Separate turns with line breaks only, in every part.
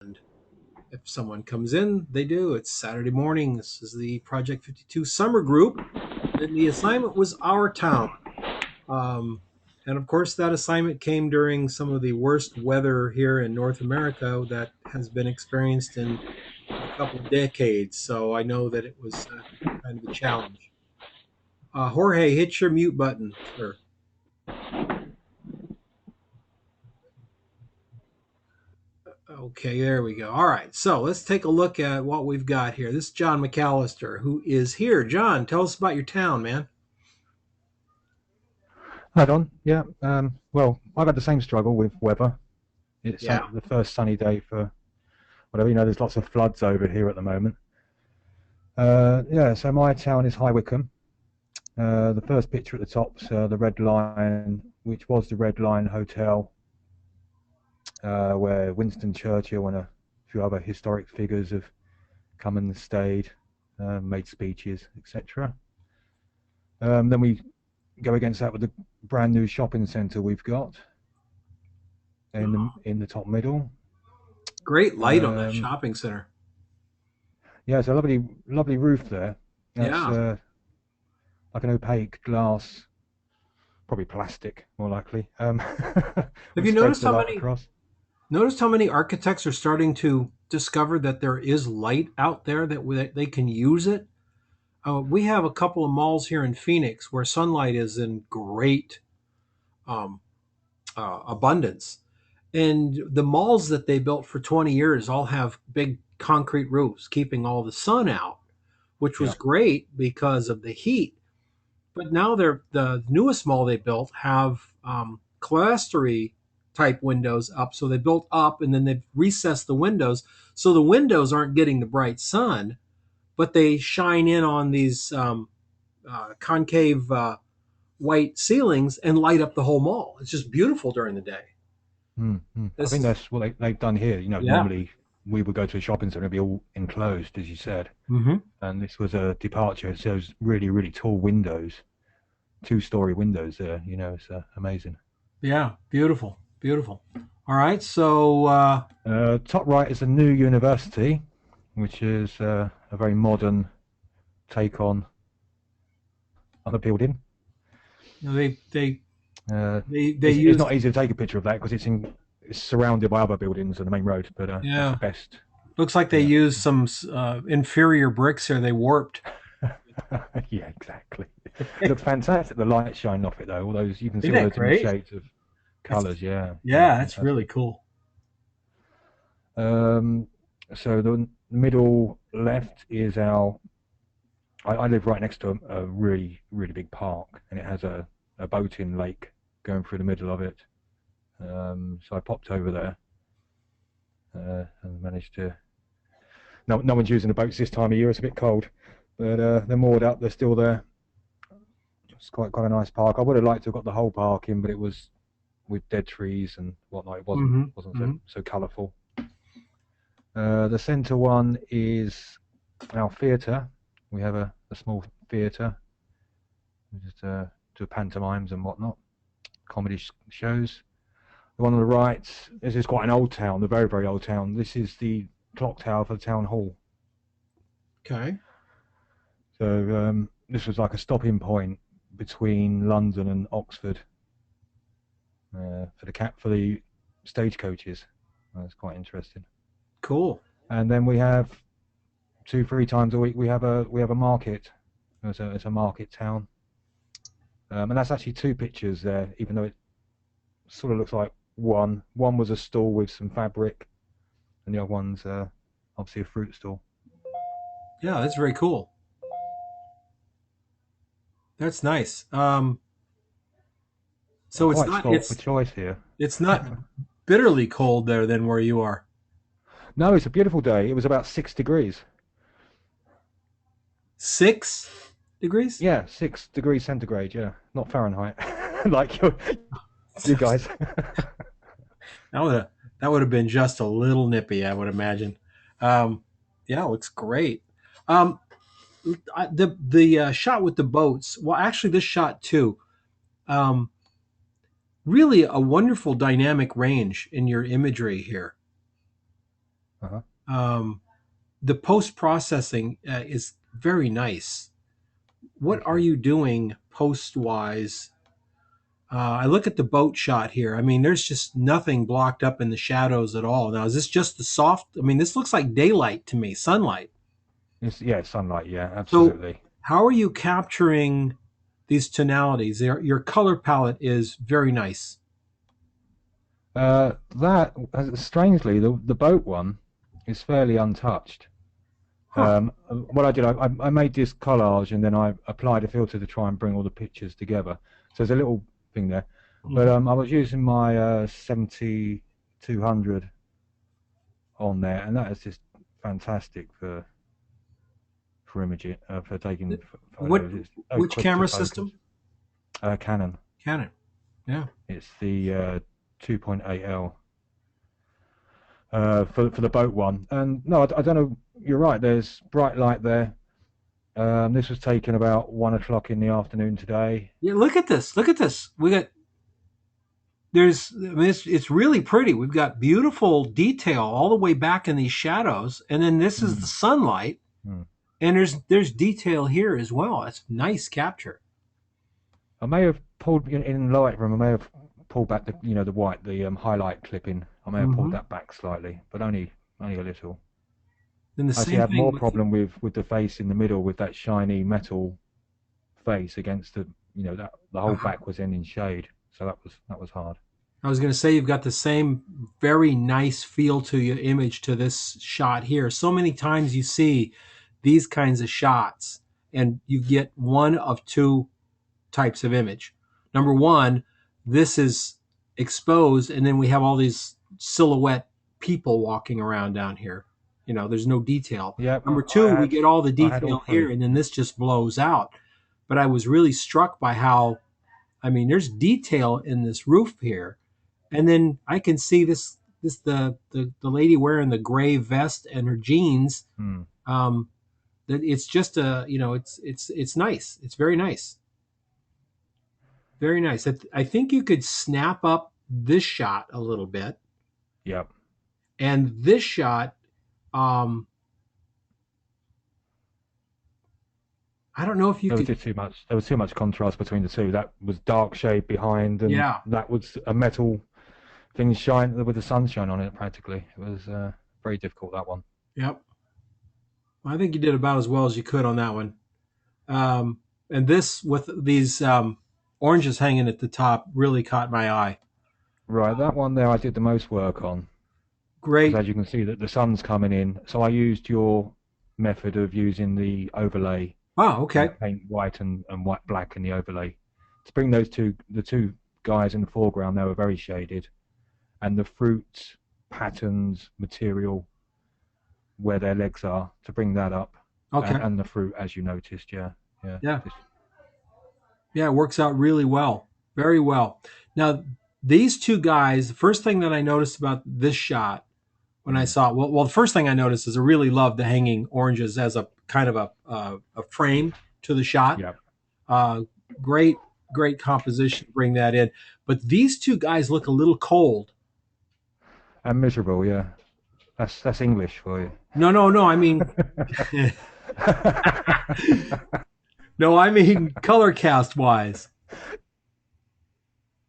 And if someone comes in, they do. It's Saturday morning. This is the Project 52 summer group. And the assignment was Our Town. Um, and of course, that assignment came during some of the worst weather here in North America that has been experienced in a couple of decades. So I know that it was kind of a challenge. Jorge, hit your mute button, sir. Okay, there we go. All right, so let's take a look at what we've got here. This is John McAllister, who is here. John, tell us about your town, man.
Hi, Don. Yeah. Well, I've had the same struggle with weather. It's
Yeah.
the first sunny day for whatever. There's lots of floods over here at the moment. Yeah. So my town is High Wycombe. The first picture at the top's the Red Lion, which was the Red Lion Hotel, where Winston Churchill and a few other historic figures have come and stayed, made speeches, etc. Then we go against that with the brand new shopping centre we've got in the top middle.
Great light on that
Um,
shopping center.
yeah, it's a lovely roof there. That's
Yeah.
like an opaque glass, probably plastic, more likely,
Have
which
you
spreads
noticed
the
how
light
many
across.
architects are starting to discover that there is light out there that they can use it? We have a couple of malls here in Phoenix where sunlight is in great um, abundance. And the malls that they built for 20 years all have big concrete roofs, keeping all the sun out, which was
Yeah,
great because of the heat. But now the newest mall they built have clerestory type windows up. So they built up and then they've recessed the windows. So the windows aren't getting the bright sun, but they shine in on these concave white ceilings and light up the whole mall. It's just beautiful during the day.
I
This
think
is,
that's what they've done here.
yeah.
Normally we would go to a shopping centre and be all enclosed, as you said,
Hmm.
and this was a departure. It shows really tall windows, two-story windows there. It's amazing.
Yeah. Beautiful. Beautiful. All right. So,
Top right is a new university, which is a very modern take on the building.
you know, they
Uh,
they
it's
use,
not easy to take a picture of that because it's surrounded by other buildings on the main road, but that's
yeah.
the best.
Looks like they
Yeah,
used some inferior bricks here. They warped.
yeah, exactly. It looks fantastic. The light shining off it though. All those you can see
Isn't
all
that
those different
great?
shades of
That's
colours. Yeah, yeah,
Yeah, that's really
fantastic.
cool.
Um, so the middle left is our. I live right next to a really big park, and it has a boating lake going through the middle of it. So I popped over there and managed to. No one's using the boats this time of year. It's a bit cold, but they're moored up. They're still there. It's quite a nice park. I would have liked to have got the whole park in, but it was with dead trees and whatnot. It wasn't
Hmm.
wasn't so
Hmm.
so colourful. The centre one is our theatre. We have a small theatre. We just do pantomimes and whatnot, comedy shows. The one on the right, this is quite an old town, a very old town. This is the clock tower for the town hall.
Okay.
So this was like a stopping point between London and Oxford for the stagecoaches. That's quite interesting.
Cool.
And then we have 2 3 times a week we have a market. It's a market town, and that's actually two pictures there, even though it sort of looks like one. One was a stall with some fabric, and the other one's obviously a fruit stall.
Yeah, that's very cool. That's nice.
I'm
So it's
quite
not
spoilt for choice here.
it's not bitterly cold there than where you are.
No, it's a beautiful day. It was about 6 degrees.
6 degrees?
Yeah, 6 degrees centigrade. Yeah, not Fahrenheit, like you guys.
That would have that would have been just a little nippy, I would imagine. Um, yeah, it looks great. Um, the shot with the boats. Well, actually, this shot too. Um, Really, a wonderful dynamic range in your imagery here.
Uh-huh.
Um, the post processing is very nice. What
Thank
are
you.
you doing post wise? I look at the boat shot here. I mean, there's just nothing blocked up in the shadows at all. Now, is this just the soft? I mean, this looks like daylight to me, sunlight.
Yeah, sunlight. Yeah,
So,
absolutely.
how are you capturing these tonalities? Your color palette is very nice.
That strangely, the boat one is fairly untouched.
Huh.
What I did, I made this collage and then I applied a filter to try and bring all the pictures together. So there's a little thing there, but
Mhm.
I was using my 7200 on there, and that is just fantastic for imaging, for taking
What
photos. It's so
which
quick to
camera
focus.
system?
Canon.
Canon. Yeah.
It's the 2.8L for the boat one. And no, I don't know. You're right. There's bright light there. This was taken about 1 o'clock in the afternoon today.
Yeah. Look at this. Look at this. We got there's. I mean, it's really pretty. We've got beautiful detail all the way back in these shadows, and then this is the
Mm,
sunlight,
mm.
and there's detail here as well. It's nice capture.
I may have pulled in Lightroom. I may have pulled back the white, the highlight clipping. I may have pulled
Mm-hmm.
that back slightly, but only a little.
Then the
I actually
same
had
thing
more
with
problem with the face in the middle with that shiny metal face against that the whole
uh
back was in shade. So that was hard.
I was going to say you've got the same very nice feel to your image to this shot here. So many times you see these kinds of shots and you get one of two types of image. Number one, this is exposed, and then we have all these silhouette people walking around down here. There's no detail.
Yeah,
Number two, we get all the
I had all
detail here,
three.
and then this just blows out. But I was really struck by how, I mean, there's detail in this roof here, and then I can see the lady wearing the gray vest and her jeans.
Hmm.
Um, that it's just it's nice. It's very nice. Very nice. I think you could snap up this shot a little bit,
Yeah,
and this shot. Um, I don't know if you
there was
could.
just too much. There was too much contrast between the two. That was dark shade behind, and
Yeah.
that was a metal thing shine with the sunshine on it. Practically, it was very difficult, that one.
Yep. I think you did about as well as you could on that one. And this with these oranges hanging at the top really caught my eye.
Right, that one there I did the most work on because
Great.
as you can see that the sun's coming in. So I used your method of using the overlay
Oh,
and
okay.
the paint white and white black in the overlay to bring the two guys in the foreground. They were very shaded, and the fruit patterns material where their legs are to bring that up,
Okay.
and the fruit as you noticed. Yeah, yeah.
Yeah.
Just,
Yeah, it works out really well. Very well. Now, these two guys, the first thing that I noticed about this shot when I
mm,
saw it, well, the first thing I noticed is I really love the hanging oranges as a kind of a frame to the shot.
yeah,
Uh, great, great composition to bring that in. But these two guys look a little cold.
and miserable. Yeah, that's English for you.
No, no, no. I mean, no, I mean color cast wise.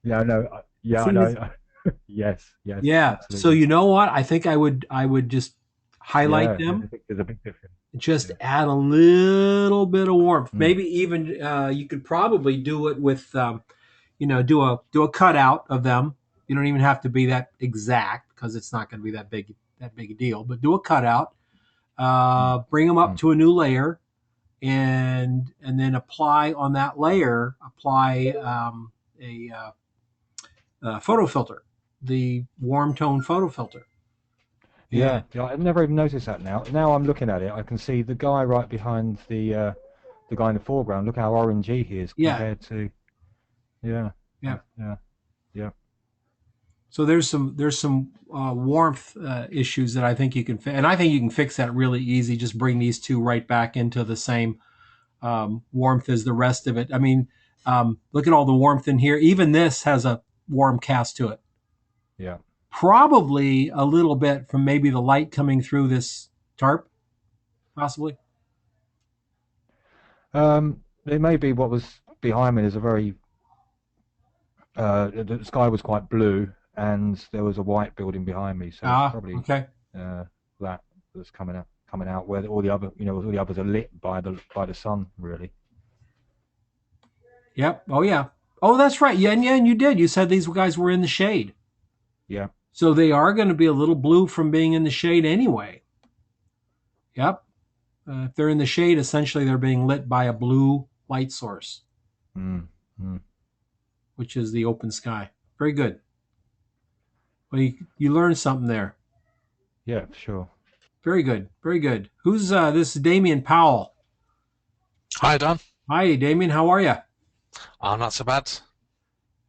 Yeah, I know. Yeah, I
See this?
know. Yes, yes,
Yeah. So
absolutely.
you know what? I think I would just highlight
Yeah, I
them,
think there's a big difference.
just
Yeah.
add a little bit of warmth.
Mm.
Maybe even you could probably do it with do a cutout of them. You don't even have to be that exact because it's not going to be that big a deal. But do a cutout,
Mm.
bring them up
Mm.
to a new layer, and then apply on that layer a photo filter, the warm tone photo filter. And
Yeah, yeah, I've never even noticed that now. Now I'm looking at it, I can see the guy right behind the guy in the foreground. Look how orangey he is
yeah,
compared to yeah,
yeah.
yeah, yeah.
So there's some warmth issues that I think you can and I think you can fix that really easy. Just bring these two right back into the same warmth as the rest of it. I mean, look at all the warmth in here. Even this has a warm cast to it.
Yeah.
Probably a little bit from maybe the light coming through this tarp, possibly.
It may be what was behind me is a very the sky was quite blue and there was a white building behind me, so it's
Ah,
probably
okay.
that that's coming out where all the other all the others are lit by the sun really.
Yep. Oh yeah. Oh, that's right. Yeah, and you did. You said these guys were in the shade,
Yeah.
so they are going to be a little blue from being in the shade anyway. Yep. If they're in the shade, essentially they're being lit by a blue light source,
Mm, mm.
which is the open sky. Very good. Well, you learned something there.
Yeah, for sure.
Very good. Very good. Who's this? Is Damien Powell.
Hi, Don.
Hi, Damien. How are you?
I'm not so bad.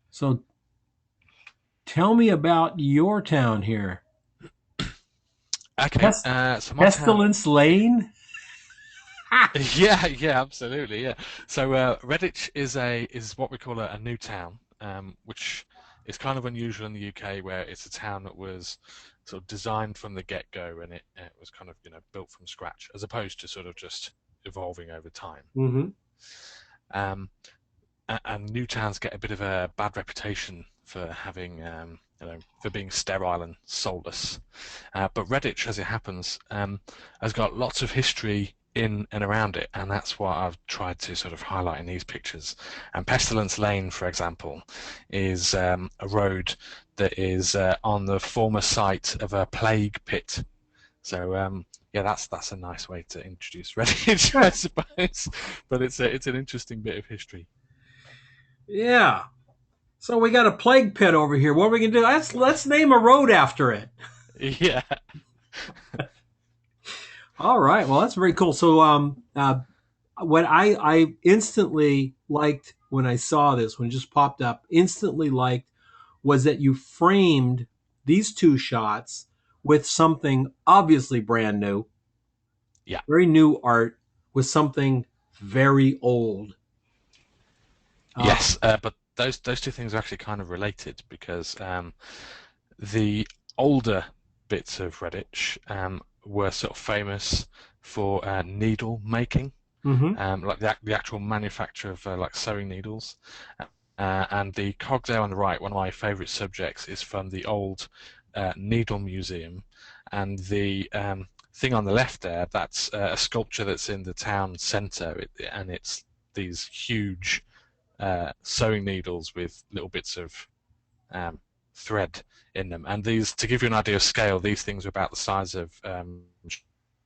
So, tell me about your town here.
Okay,
Pest-
so my town.
Pestilence Lane.
Yeah, absolutely, yeah. So Redditch is what we call a new town, which is kind of unusual in the UK, where it's a town that was sort of designed from the get-go, and it was kind of built from scratch, as opposed to sort of just evolving over time.
Mm-hmm.
Um, and new towns get a bit of a bad reputation for having, for being sterile and soulless. But Redditch, as it happens, has got lots of history in and around it, and that's what I've tried to sort of highlight in these pictures. And Pestilence Lane, for example, is a road that is on the former site of a plague pit. So yeah, that's a nice way to introduce Redditch, I suppose. But it's an interesting bit of history.
Yeah. So we got a plague pit over here. What are we gonna do? Let's name a road after it.
Yeah.
All right. Well, that's very cool. So, what I instantly liked when I saw this, when it just popped up, instantly liked was that you framed these two shots with something obviously brand new,
Yeah.
very new art, with something very old.
Yes, but those two things are actually kind of related because the older bits of Redditch were sort of famous for needle making,
Mm-hmm.
like the actual manufacture of like sewing needles. And the cog there on the right, one of my favourite subjects, is from the old Needle Museum, and the thing on the left there, that's a sculpture that's in the town centre, and it's these huge sewing needles with little bits of thread in them. And these, to give you an idea of scale, these things are about the size of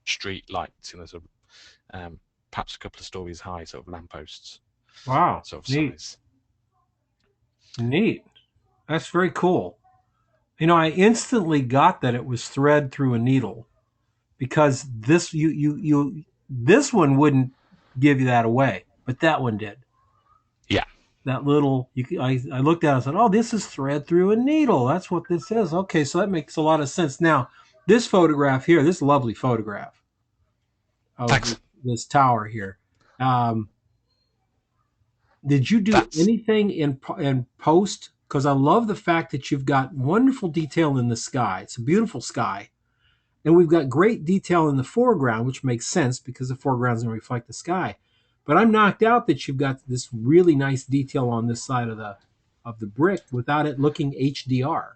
street lights, sort of perhaps a couple of stories high, sort of lampposts,
Wow.
sort of
Neat.
size.
Neat. That's very cool. I instantly got that it was thread through a needle because this one wouldn't give you that away, but that one did.
Yeah.
That little I looked at it and said, "Oh, this is thread through a needle. That's what this is." Okay, so that makes a lot of sense. Now, this photograph here, this lovely photograph of
Thanks.
this tower here. Um, did you do
That's
anything in post? Because I love the fact that you've got wonderful detail in the sky. It's a beautiful sky. And we've got great detail in the foreground, which makes sense because the foreground is going to reflect the sky. But I'm knocked out that you've got this really nice detail on this side of the brick without it looking HDR.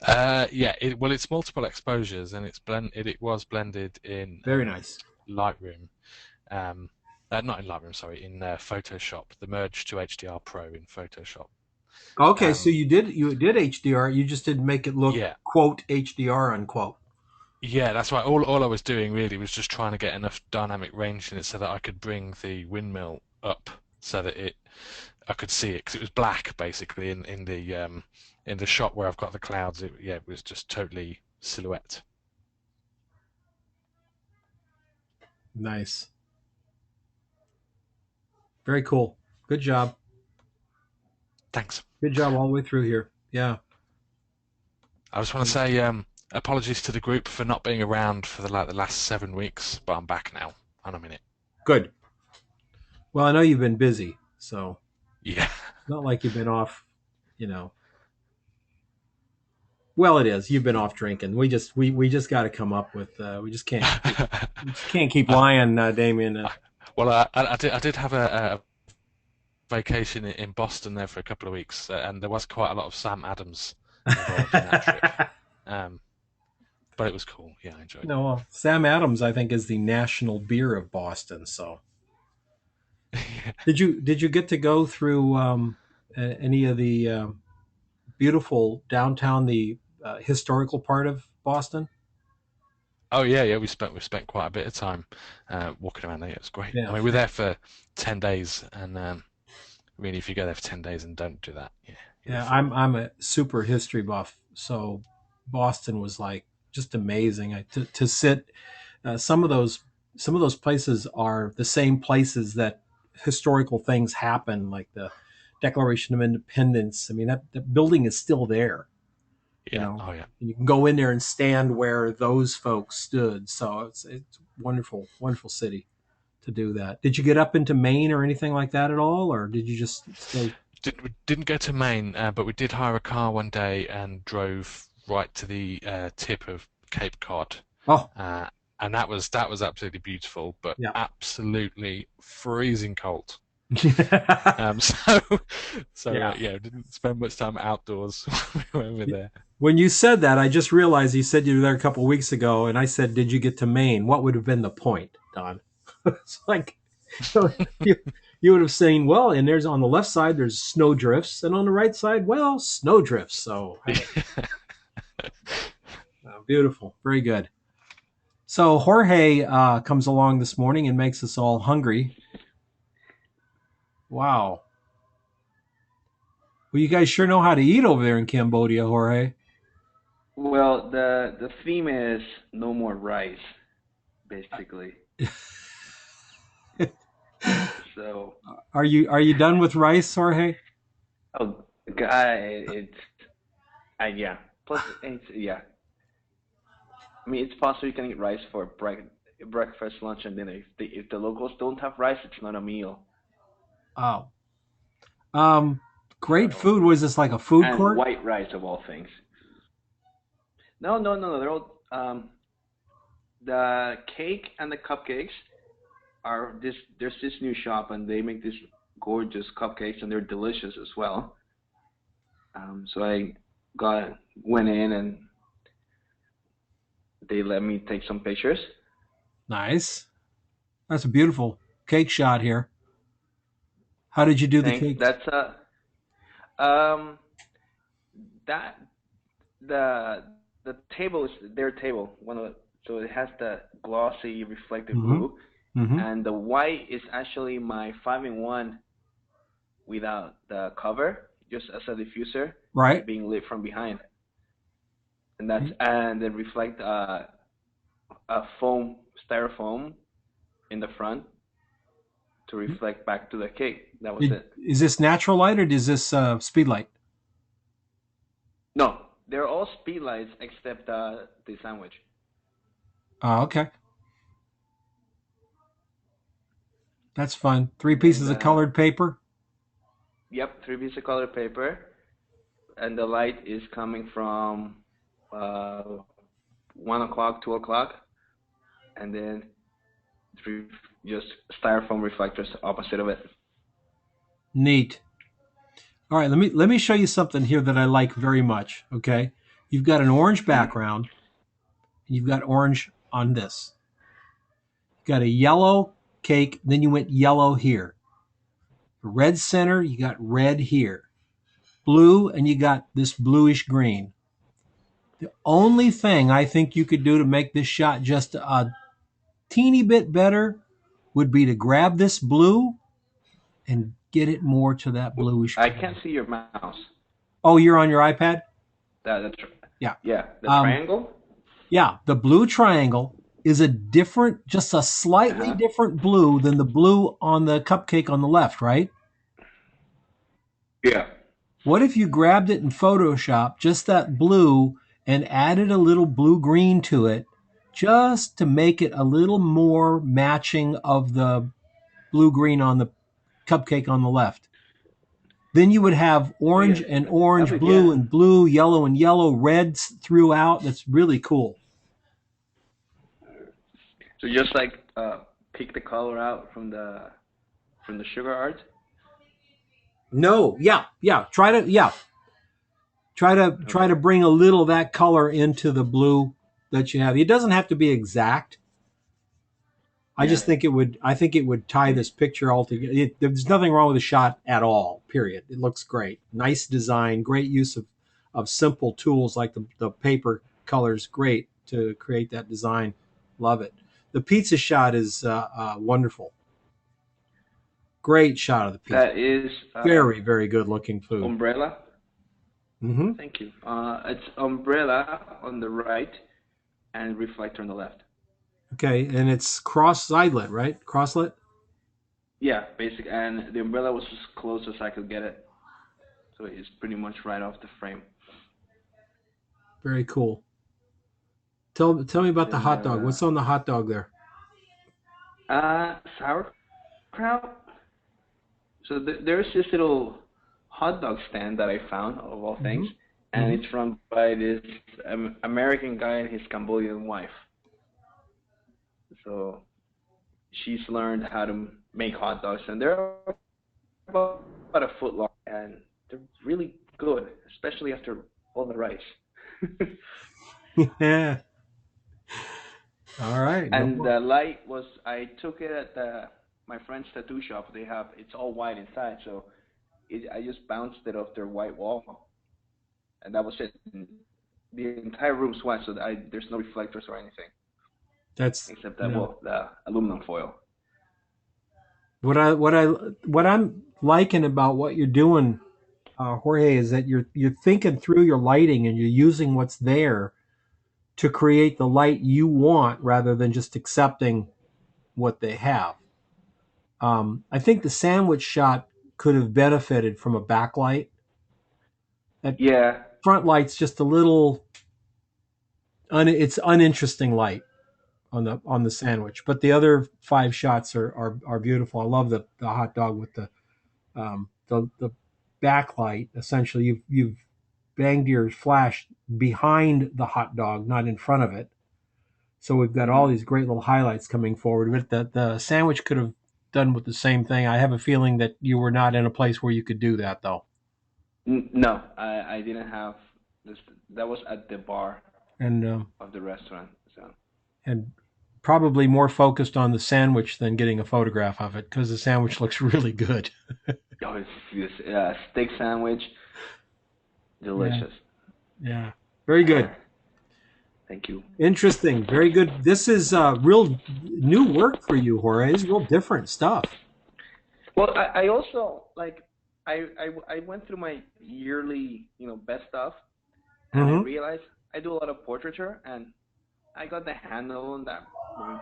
yeah. Well, it's multiple exposures, and it was blended in
Very nice.
Lightroom. Not in Lightroom, sorry, in Photoshop. The merge to HDR Pro in Photoshop.
Okay, so you did HDR. You just didn't make it look
Yeah.
quote HDR unquote.
Yeah, that's right. All I was doing really was just trying to get enough dynamic range in it so that I could bring the windmill up so that I could see it, because it was black basically in the shot where I've got the clouds. It was just totally silhouette.
Nice. Very cool. Good job.
Thanks.
Good job all the way through here. Yeah.
I just want to say apologies to the group for not being around for the last 7 weeks, but I'm back now and I'm in it.
Good. Well, I know you've been busy, so
Yeah.
it's not like you've been off, you know. Well, it is. You've been off drinking. We just got to come up with. We just can't keep lying, Damien.
Well, I did have a vacation in Boston there for a couple of weeks, and there was quite a lot of Sam Adams involved in that trip. Um, but it was cool. Yeah, I enjoyed
No, well, Sam Adams, I think, is the national beer of Boston. So,
it.
did you get to go through any of the beautiful downtown, the historical part of Boston?
Oh yeah, yeah. We spent quite a bit of time walking around there. It was great. I
Yeah,
mean, we're there for 10 days, and really, if you go there for 10 days and don't do that, yeah, you're a
yeah.
fool.
I'm a super history buff, so Boston was like just amazing. To sit some of those places are the same places that historical things happen, like the Declaration of Independence. I mean, that building is still there, you
Yeah.
know,
Oh yeah.
and you can go in there and stand where those folks stood. So it's wonderful, wonderful city to do that. Did you get up into Maine or anything like that at all, or did you just stay?
We didn't go to Maine, but we did hire a car one day and drove right to the tip of Cape Cod,
Oh,
uh, and that was absolutely beautiful, but
yeah.
absolutely freezing cold. So
Yeah.
yeah, didn't spend much time outdoors when we were there.
When you said that, I just realized you said you were there a couple of weeks ago, and I said, "Did you get to Maine?" What would have been the point, Don? It's like so you would have seen, well, and there's on the left side there's snow drifts, and on the right side, well, snow drifts. So hey, beautiful, very good. So Jorge comes along this morning and makes us all hungry. Wow. Well, you guys sure know how to eat over there in Cambodia, Jorge.
Well, the theme is no more rice, basically. So,
Are you done with rice, Jorge?
oh, guy, it's yeah. Plus, it's yeah. I mean, it's possible you can eat rice for breakfast, lunch, and dinner. If the locals don't have rice, it's not a meal.
Oh, um, great food. Was this like a food
And
court?
white rice of all things. No, no, no, no. They're all the cake and the cupcakes are this. There's this new shop, and they make these gorgeous cupcakes, and they're delicious as well. So I got went in, and they let me take some pictures.
Nice. That's a beautiful cake shot here. How did you do the
Thanks.
cakes?
That's um that the the table is their table. So it has the glossy reflective
Mm-hmm.
blue,
Mm-hmm.
and the white is actually my 5-in-1 without the cover, just as a diffuser
Right.
being lit from behind, and then reflect a foam styrofoam in the front to reflect back to the cake. That was it.
Is this natural light or is this speed light?
No, they're all speed lights except the sandwich.
Oh, okay. That's fun. Three
And
pieces of colored paper.
yep, 3 pieces of colored paper, and the light is coming from uh, 1 o'clock, 2 o'clock, and then three just styrofoam reflectors opposite of it.
Neat. All right, let me show you something here that I like very much. Okay, you've got an orange
Mhm.
background. You've got orange on this. You've got a yellow cake. Then you went yellow here. Red center. You got red here. Blue, and you got this bluish green. The only thing I think you could do to make this shot just a teeny bit better would be to grab this blue and get it more to that bluish
I can't
green.
see your mouse.
Oh, you're on your iPad?
That,
Yeah.
yeah, the
Um,
triangle.
yeah, the blue triangle is a different, just a
Uh
slightly
huh.
different blue than the blue on the cupcake on the left, right?
Yeah.
What if you grabbed it in Photoshop, just that blue, and added a little blue green to it, just to make it a little more matching of the blue green on the cupcake on the left? Then you would have orange
yeah,
and orange,
lovely,
blue
yeah.
and blue, yellow and yellow, reds throughout. That's really cool.
So just like pick the color out from the sugar art.
No, yeah. Try to
Okay.
bring a little of that color into the blue that you have. It doesn't have to be exact. I
Yeah.
just think it would. I think it would tie this picture all together. There's nothing wrong with the shot at all. Period. It looks great. Nice design. Great use of simple tools like the paper colors. Great to create that design. Love it. The pizza shot is wonderful. Great shot of the pizza.
That is
Very good looking food.
umbrella.
Hmm.
Thank you. It's umbrella on the right and reflector on the left.
Okay, and it's cross sidelet, right? Crosslet.
Yeah, basic. And the umbrella was as close as I could get it, so it's pretty much right off the frame.
Very cool. Tell me about the
Then we
hot
have
dog. What's on the hot dog there?
sauerkraut. So there's this little hot dog stand that I found, of all things, and
Mhm.
it's run by this American guy and his Cambodian wife. So she's learned how to make hot dogs, and they're about a foot long, and they're really good, especially after all the rice.
Yeah. All right. No
And
more.
the light was, I took it at my friend's tattoo shop. They have, it's all white inside, so I just bounced it off their white wall, and that was it. And the entire room's white, so there's no reflectors or anything
That's
except
you
that,
know
well, the aluminum foil.
what I'm liking about what you're doing, Jorge, is that you're thinking through your lighting and you're using what's there to create the light you want rather than just accepting what they have. I think the sandwich shot could have benefited from a backlight. That
Yeah,
front light's just a little it's uninteresting light on the sandwich, but the other five shots are beautiful. I love the hot dog with the backlight. Essentially, you've banged your flash behind the hot dog, not in front of it. So we've got all
hmm
these great little highlights coming forward. But the sandwich could have done with the same thing. I have a feeling that you were not in a place where you could do that, though.
No, I didn't have this. That was at the bar
And
of the restaurant. So
and probably more focused on the sandwich than getting a photograph of it because the sandwich looks really good.
oh, it's steak sandwich,
Yeah,
delicious.
yeah, very good.
Thank you.
Interesting. Very good. This is real new work for you, Jorge. It's real different stuff.
Well, I also like I went through my yearly, best stuff, and I
Hmm.
realized I do a lot of portraiture, and I got the handle on that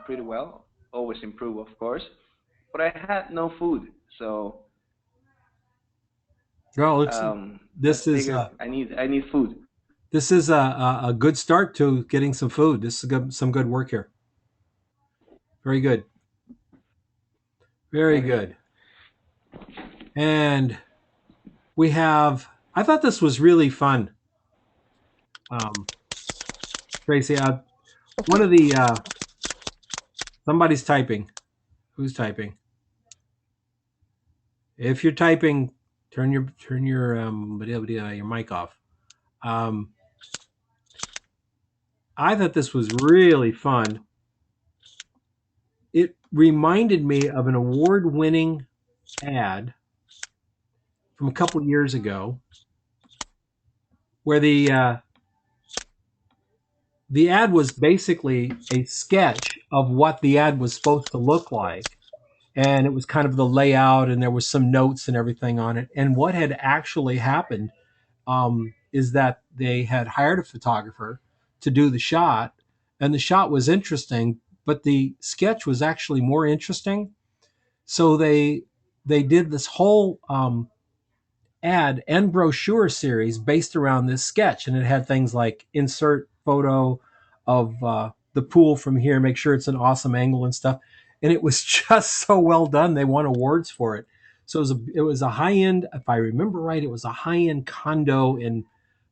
pretty well. Always improve, of course, but I had no food, so
Well,
I
this is
figured I need food.
a good start to getting some food. This is some good work here. Very good. Very
Thanks.
good. And we have. I thought this was really fun, Tracy. One of the somebody's typing. Who's typing? If you're typing, your mic off. Um, I thought this was really fun. It reminded me of an award-winning ad from a couple years ago, where the ad was basically a sketch of what the ad was supposed to look like, and it was kind of the layout, and there was some notes and everything on it. And what had actually happened is that they had hired a photographer to do the shot, and the shot was interesting, but the sketch was actually more interesting. So they did this whole ad and brochure series based around this sketch, and it had things like insert photo of the pool from here, make sure it's an awesome angle and stuff. And it was just so well done. They won awards for it. So it was a high end, if I remember right, it was a high end condo in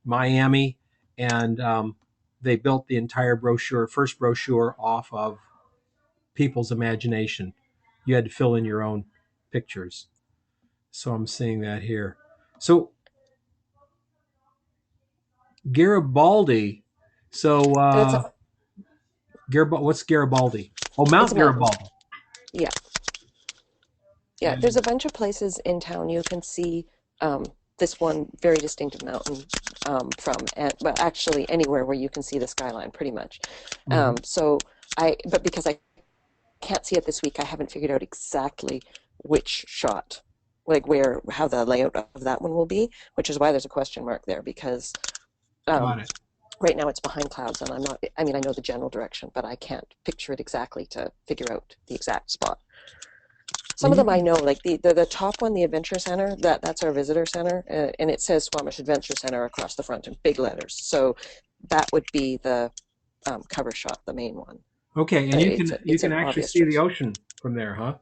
Miami, and they built the entire first brochure off of people's imagination. You had to fill in your own pictures. So I'm seeing that here. So Garibaldi. So
And it's
what's Garibaldi? Oh, Mount
a mountain.
Garibaldi.
Yeah. Yeah, there's a bunch of places in town you can see this one very distinctive mountain from, and well, actually anywhere where you can see the skyline, pretty much.
Mhm.
But because I can't see it this week, I haven't figured out exactly which shot, like how the layout of that one will be, which is why there's a question mark there, because
Got
um,
it.
right now it's behind clouds, and I mean, I know the general direction, but I can't picture it exactly to figure out the exact spot. Some
And
of
you
them I know, like the top one, the Adventure Center, that's our visitor center, and it says Squamish Adventure Center across the front in big letters. So that would be the cover shot, the main one.
Okay, and you
It's
can
an
actually
obvious
see the
choice.
ocean from there, huh?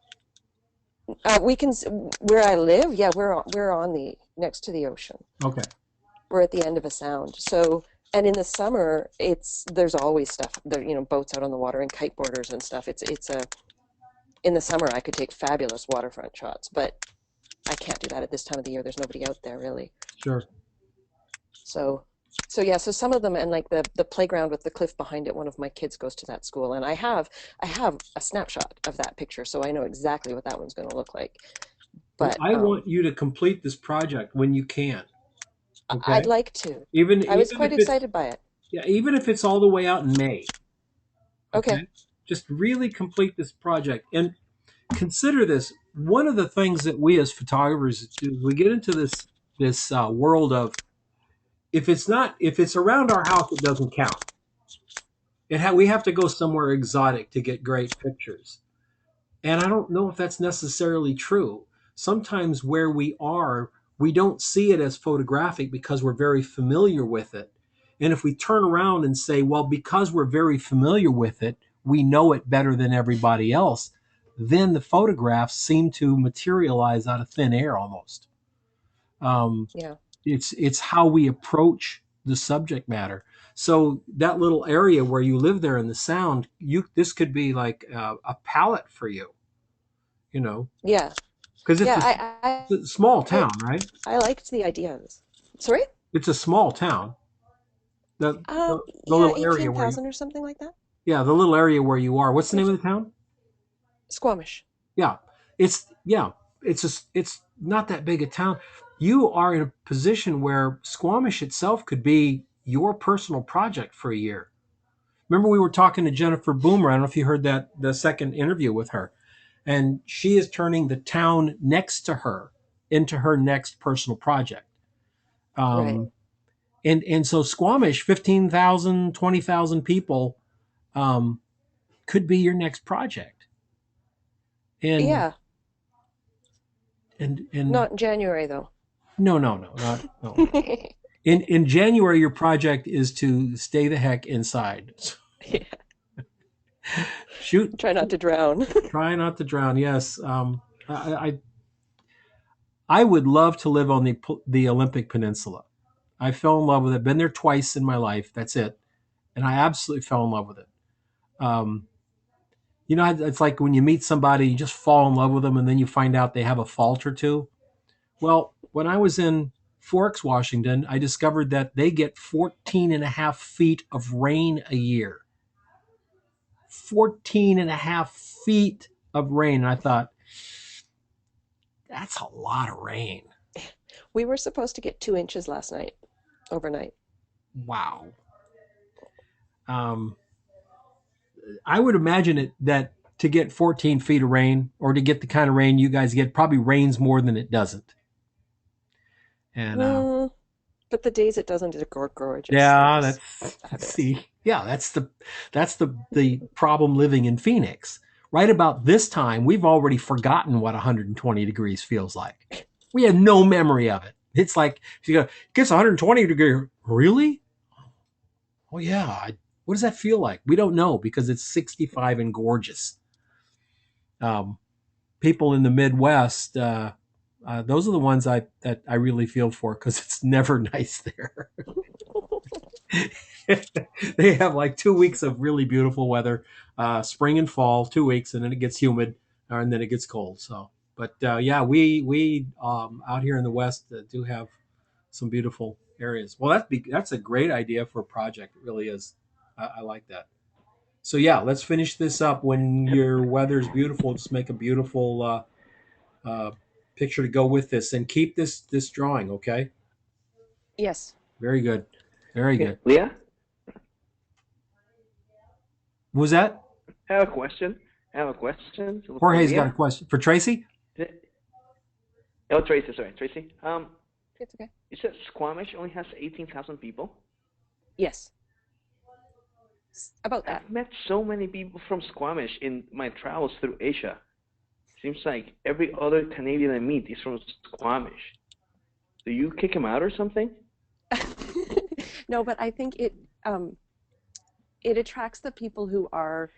We can where I live, yeah, we're on the next to the ocean.
Okay.
We're at the end of a sound. So, and in the summer, there's always stuff there, boats out on the water and kiteboarders and stuff. It's a In the summer I could take fabulous waterfront shots, but I can't do that at this time of the year. There's nobody out there really.
Sure.
So, yeah, so some of them, and like the playground with the cliff behind it, one of my kids goes to that school, and I have a snapshot of that picture, so I know exactly what that one's going to look like.
Well,
But
I want you to complete this project when you can. Okay.
I'd like to.
Even
I was
even
quite
if it's
excited by it.
yeah, even if it's all the way out in May.
Okay.
Okay. Just really complete this project and consider this. One of the things that we as photographers do, we get into this world of if it's around our house, it doesn't count. We have to go somewhere exotic to get great pictures. And I don't know if that's necessarily true. Sometimes where we are, we don't see it as photographic because we're very familiar with it. And if we turn around and say, well, because we're very familiar with it, we know it better than everybody else, then the photographs seem to materialize out of thin air almost. Um,
Yeah.
it's how we approach the subject matter. So that little area where you live there in the sound, this could be like a palette for you, you know,
Yeah.
because
Yeah.
it's a small
I
town, right?
I liked the ideas. Sorry?
It's a small town. The
Yeah,
little area where
18,000 or something like that.
the little area where you are. What's the name
Which
of the town?
Squamish.
Yeah, it's not that big a town. You are in a position where Squamish itself could be your personal project for a year. Remember, we were talking to Jennifer Boomer. I don't know if you heard the second interview with her, and she is turning the town next to her into her next personal project.
Right.
Um, and so Squamish, 15,000, 20,000 people, um, could be your next project. And
Yeah.
and
Not in January though.
no, not no. In January, your project is to stay the heck inside.
Yeah.
Shoot,
Try not to drown.
try not to drown. Yes, I would love to live on the Olympic Peninsula. I fell in love with it. Been there twice in my life. That's it, and I absolutely fell in love with it. Um, it's like when you meet somebody, you just fall in love with them, and then you find out they have a fault or two. Well, when I was in Forks, Washington, I discovered that they get 14 and a half feet of rain a year. 14 and a half feet of rain. And I thought, that's a lot of rain.
We were supposed to get 2 inches last night, overnight.
Wow. Um, I would imagine that to get 14 feet of rain or to get the kind of rain you guys get probably rains more than it doesn't. And
But the days it doesn't are gorgeous.
yeah,
They're just
that's
fabulous.
see, yeah, that's the problem living in Phoenix. Right about this time, we've already forgotten what 120 degrees feels like. We have no memory of it. It's like if you go, it gets 120 degrees. Really? Oh yeah. What does that feel like? We don't know because it's 65 and gorgeous. People in the Midwest, Those are the ones that I really feel for because it's never nice there. They have like 2 weeks of really beautiful weather, spring and fall, 2 weeks, and then it gets humid, and then it gets cold. So, but yeah, we out here in the West do have some beautiful areas. Well, that's a great idea for a project. It really is. I like that. So yeah, let's finish this up. When your weather's beautiful, just make a beautiful uh, picture to go with this, and keep this drawing. Okay.
Yes.
Very good. Very
Okay,
good.
Leah,
What was that?
I have a question. For
Jorge's got a
Leah.
question for Tracy.
Oh, Tracy, sorry, Tracy.
It's okay.
You said Squamish only has 18,000 people.
Yes. About that.
I've met so many people from Squamish in my travels through Asia. Seems like every other Canadian I meet is from Squamish. Do you kick them out or something?
No, but I think it attracts the people who are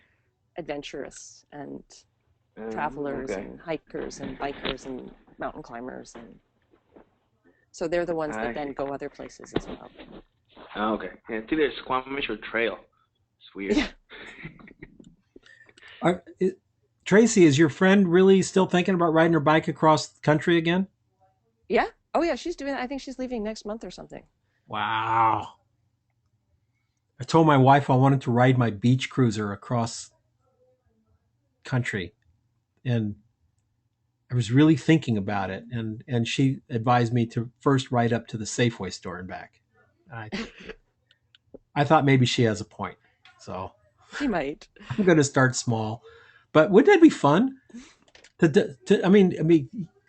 adventurous and travelers
Okay.
and hikers and bikers and mountain climbers, and so they're the ones that then go other places as well.
Oh, okay. Yeah, it's either Squamish or Trail. It's weird.
Yeah.
Tracy, is your friend really still thinking about riding her bike across the country again?
Yeah. Oh yeah, she's doing it. I think she's leaving next month or something.
Wow. I told my wife I wanted to ride my beach cruiser across country, and I was really thinking about it, and she advised me to first ride up to the Safeway store and back. I thought maybe she has a point, so
She might.
I'm going to start small. But wouldn't that be fun? I mean,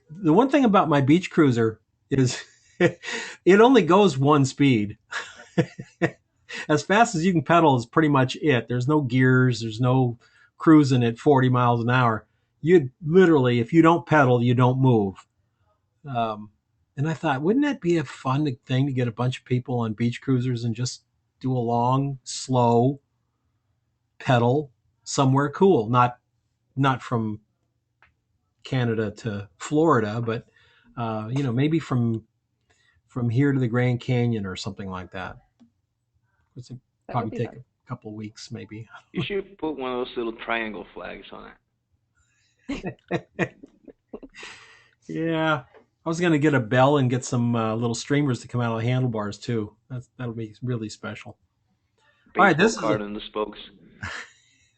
the one thing about my beach cruiser is it only goes one speed. As fast as you can pedal is pretty much it. There's no gears. There's no cruising at 40 miles an hour. You literally, if you don't pedal, you don't move. And I thought, wouldn't that be a fun thing to get a bunch of people on beach cruisers and just do a long, slow pedal somewhere cool? Not from Canada to Florida, but maybe from here to the Grand Canyon or something like that. It's
That would
probably
be
take
fun.
a couple of weeks, maybe.
You should put one of those little triangle flags on it.
Yeah, I was going to get a bell and get some little streamers to come out of the handlebars too. That'll be really special. All right,
Baseball card on the spokes.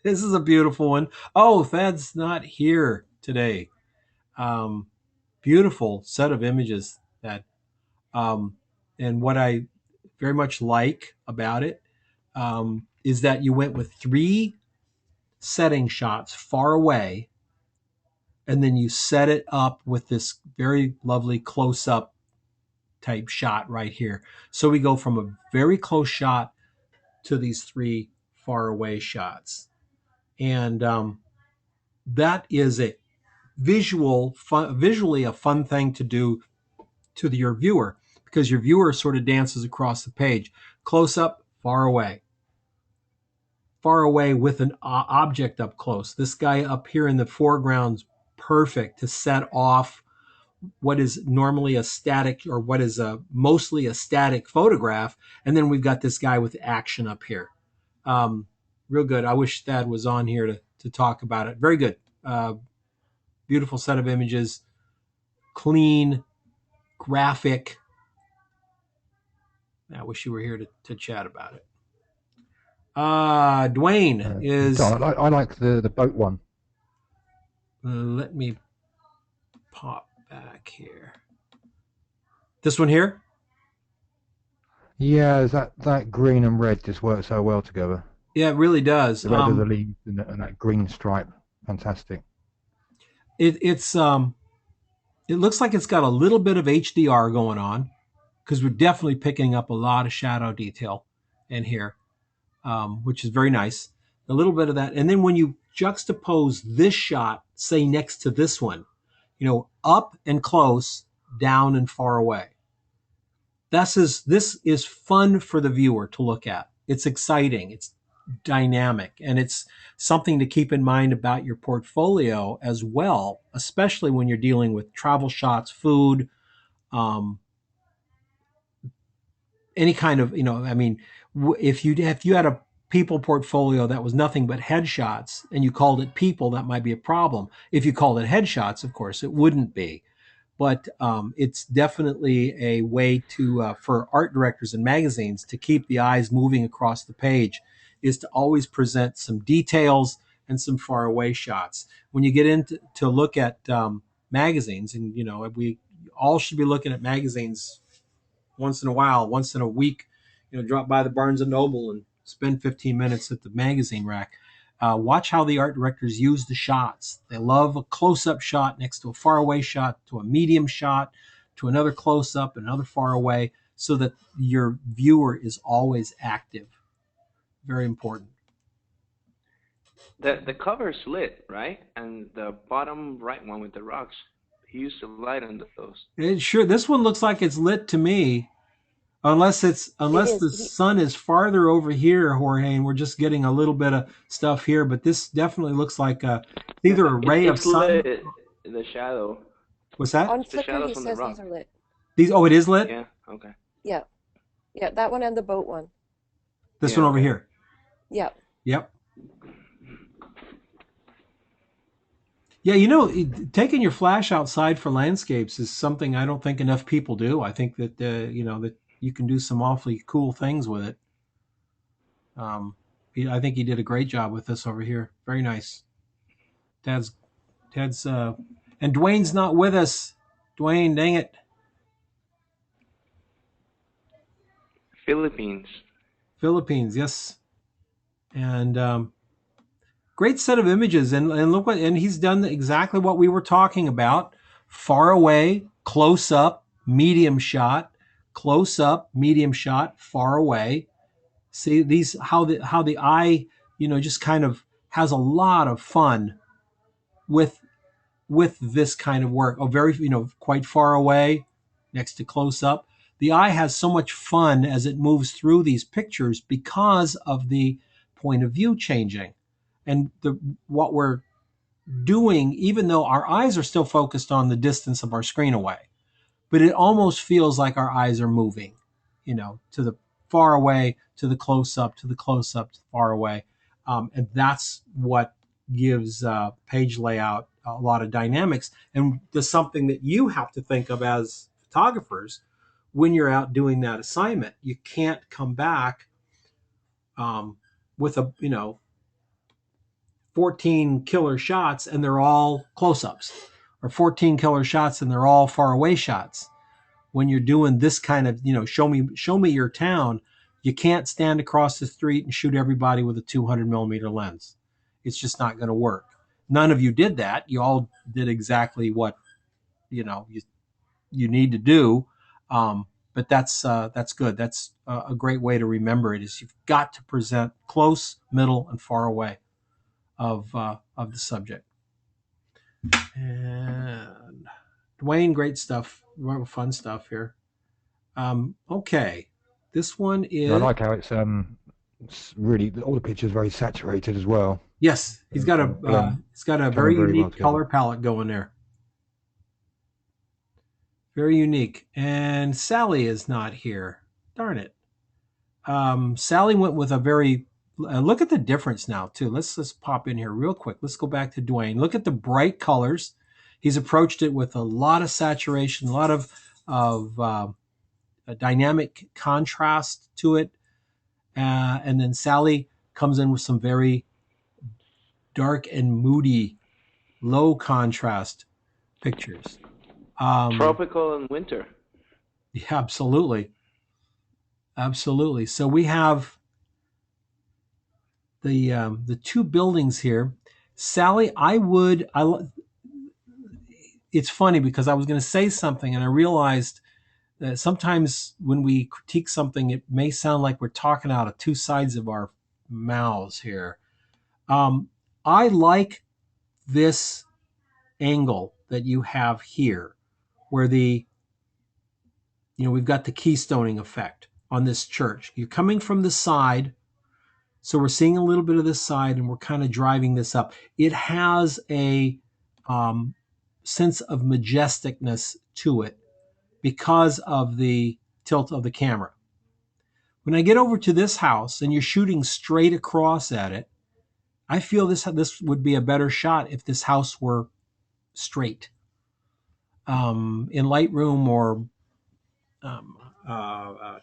This is a beautiful one. Oh, Thad's not here today. Beautiful set of images that, and what I very much like about it is that you went with 3 setting shots far away, and then you set it up with this very lovely close-up type shot right here. So we go from a very close shot to these 3 far away shots. And that is a visually a fun thing to do to your viewer, because your viewer sort of dances across the page. Close up, far away with an object up close. This guy up here in the foreground's perfect to set off what is normally a static, or what is mostly a static photograph. And then we've got this guy with action up here. Real good. I wish Thad was on here to talk about it. Very good. Beautiful set of images. Clean, graphic. I wish you were here to chat about it. Dwayne is...
I like the boat one.
Let me pop back here. This one here?
Yeah, that green and red just works so well together.
Yeah, it really does.
The red of the leaves and that green stripe, fantastic.
It looks like it's got a little bit of HDR going on, because we're definitely picking up a lot of shadow detail in here, which is very nice. A little bit of that. And then when you juxtapose this shot, say next to this one, up and close, down and far away. This is fun for the viewer to look at. It's exciting. It's dynamic, and it's something to keep in mind about your portfolio as well, especially when you're dealing with travel shots, food, um, any kind of, I mean, if you had a people portfolio that was nothing but headshots and you called it people, that might be a problem. If you called it headshots, of course, it wouldn't be. But it's definitely a way to for art directors and magazines to keep the eyes moving across the page, is to always present some details and some far away shots. When you get into to look at magazines, and we all should be looking at magazines once in a while, once in a week, drop by the Barnes and Noble and spend 15 minutes at the magazine rack. Watch how the art directors use the shots. They love a close-up shot next to a far-away shot, to a medium shot, to another close-up, another far-away, so that your viewer is always active. Very important.
The cover's lit, right? And the bottom right one with the rocks, he used to light on those.
Sure, this one looks like it's lit to me. Unless the sun is farther over here, Jorge, and we're just getting a little bit of stuff here, but this definitely looks like either a ray of sun.
Lit in the shadow.
What's that?
On
The
Flickr,
shadows
he
from the
says
rock.
these are lit.
It is lit?
Yeah, okay.
Yeah. Yeah, that one and the boat one.
This one over here.
Yeah.
Yep. Yeah, taking your flash outside for landscapes is something I don't think enough people do. I think that that you can do some awfully cool things with it. I think he did a great job with this over here. Very nice. Ted's, and Dwayne's not with us. Dwayne, dang it. Philippines, yes. And great set of images, and look and he's done exactly what we were talking about: far away, close up, medium shot, close up, medium shot, far away. See these how the eye just kind of has a lot of fun with this kind of work. Very quite far away, next to close up. The eye has so much fun as it moves through these pictures because of the point of view changing. And what we're doing, even though our eyes are still focused on the distance of our screen away, but it almost feels like our eyes are moving, to the far away, to the close up, to the close up, to the far away. And that's what gives page layout a lot of dynamics. And there's something that you have to think of as photographers when you're out doing that assignment. You can't come back with 14 killer shots and they're all close-ups, or 14 killer shots and they're all far away shots. When you're doing this kind of, show me your town, you can't stand across the street and shoot everybody with a 200 millimeter lens. It's just not going to work. None of you did that. You all did exactly what you need to do. But that's good. That's a great way to remember it. Is you've got to present close, middle, and far away of the subject. And Dwayne, great stuff. Fun stuff here. Okay, this one is.
I like how it's really all the pictures very saturated as well.
Yes, he's got a very unique color palette going there. Very unique. And Sally is not here. Darn it. Sally went with a very. Look at the difference now too. Let's pop in here real quick. Let's go back to Dwayne. Look at the bright colors. He's approached it with a lot of saturation, a lot of a dynamic contrast to it. And then Sally comes in with some very dark and moody, low contrast pictures.
Tropical and winter.
Yeah, absolutely. Absolutely. So we have the two buildings here. Sally, it's funny because I was going to say something and I realized that sometimes when we critique something, it may sound like we're talking out of two sides of our mouths here. I like this angle that you have here, where we've got the keystoning effect on this church. You're coming from the side, So we're seeing a little bit of this side, and we're kind of driving this up. It has a sense of majesticness to it because of the tilt of the camera. When I get over to this house and you're shooting straight across at it, I feel this would be a better shot if this house were straight. In Lightroom or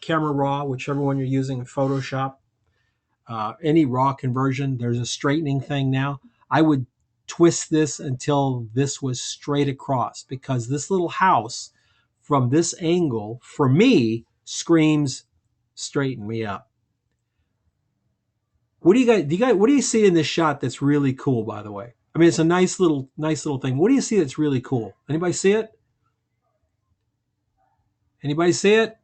Camera Raw, whichever one you're using, Photoshop, any raw conversion, there's a straightening thing now. I would twist this until this was straight across, because this little house from this angle, for me, screams straighten me up. What do you see in this shot that's really cool, by the way? I mean, it's a nice little thing. What do you see that's really cool? Anybody see it? Anybody see it?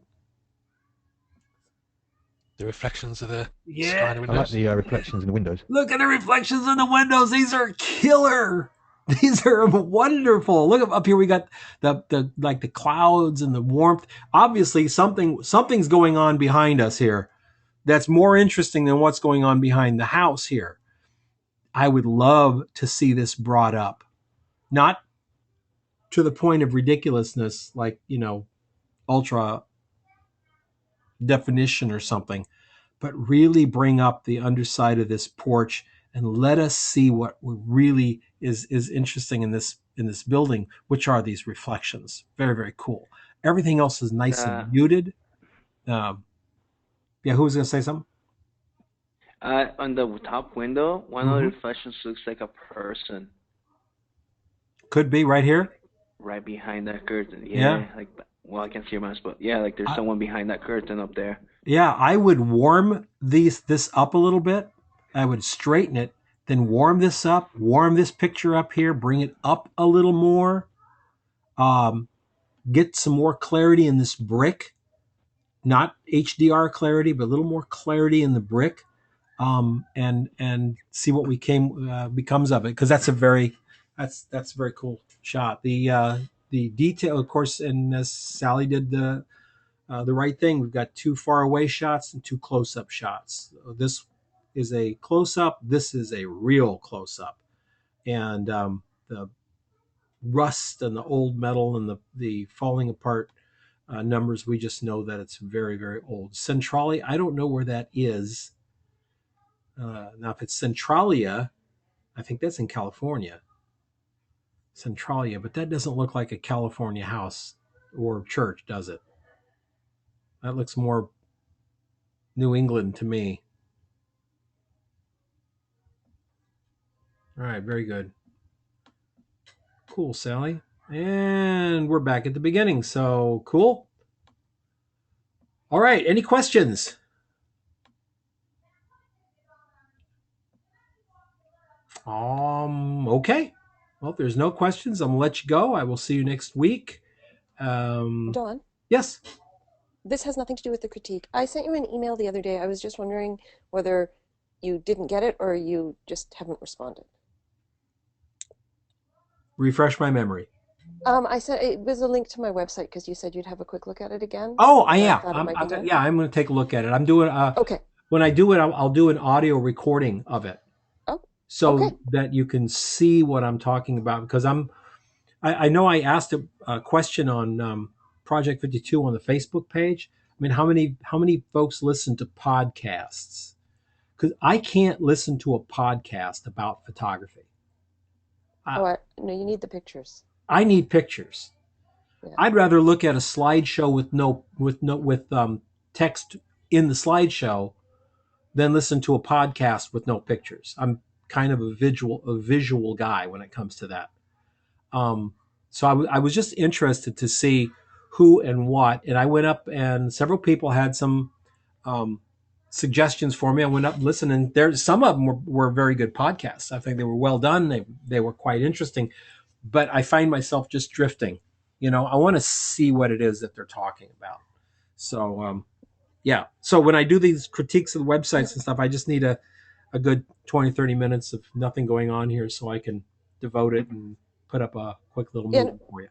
The reflections of the
Yeah.
sky in the
I like
windows.
the reflections in the windows.
Look at the reflections in the windows. These are killer. These are wonderful. Look up here. We got the like the clouds and the warmth. Obviously, something's going on behind us here. That's more interesting than what's going on behind the house here. I would love to see this brought up, not to the point of ridiculousness, like, ultra definition or something, but really bring up the underside of this porch and let us see what really is interesting in this building, which are these reflections. Very, very cool. Everything else is nice and muted. Yeah, who was going to say something?
On the top window, one of the reflections looks like a person
Could be right here.
right behind that curtain.
Yeah.
Like, well, I can't see your mouse, but yeah, like there's someone behind that curtain up there.
Yeah, I would warm this up a little bit. I would straighten it, then warm this up, warm this picture up here, bring it up a little more. Get some more clarity in this brick. Not HDR clarity, but a little more clarity in the brick. And see what becomes of it, because that's a very cool shot. The detail, of course, and as Sally did the right thing, we've got 2 far away shots and 2 close up shots. This is a close up. This is a real close up, and the rust and the old metal and the falling apart numbers. We just know that it's very, very old. Centralia, I don't know where that is. Now, if it's Centralia, I think that's in California. Centralia, but that doesn't look like a California house or church, does it? That looks more New England to me. All right, very good. Cool, Sally. And we're back at the beginning, so cool. All right, any questions? Okay. Well, if there's no questions, I'm gonna let you go. I will see you next week.
Don,
Yes.
this has nothing to do with the critique. I sent you an email the other day. I was just wondering whether you didn't get it or you just haven't responded.
Refresh my memory.
I said it was a link to my website because you said you'd have a quick look at it again.
Oh,
I
yeah.
thought it might be time.
Yeah, I'm going to take a look at it. I'm doing.
Okay.
When I do it, I'll do an audio recording of it, so
okay.
that you can see what I'm talking about. Because I know I asked a question on Project 52 on the Facebook page. I mean, how many folks listen to podcasts? Because I can't listen to a podcast about photography.
No, you need the pictures.
I need pictures.
Yeah.
I'd rather look at a slideshow with text in the slideshow than listen to a podcast with no pictures. I'm kind of a visual guy when it comes to that. So I was just interested to see who and what, and I went up and several people had some suggestions for me. I went up and listened, and some of them were very good podcasts. I think they were well done. They were quite interesting, but I find myself just drifting. I want to see what it is that they're talking about. So, yeah. So when I do these critiques of the websites and stuff, I just need a good 20, 30 minutes of nothing going on here so I can devote it and put up a quick little movie for you.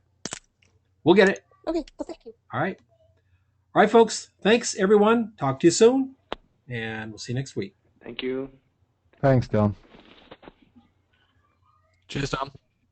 We'll get it.
Okay. Well, thank you.
All right. All right, folks. Thanks, everyone. Talk to you soon, and we'll see you next week.
Thank you.
Thanks, Don.
Cheers, Don.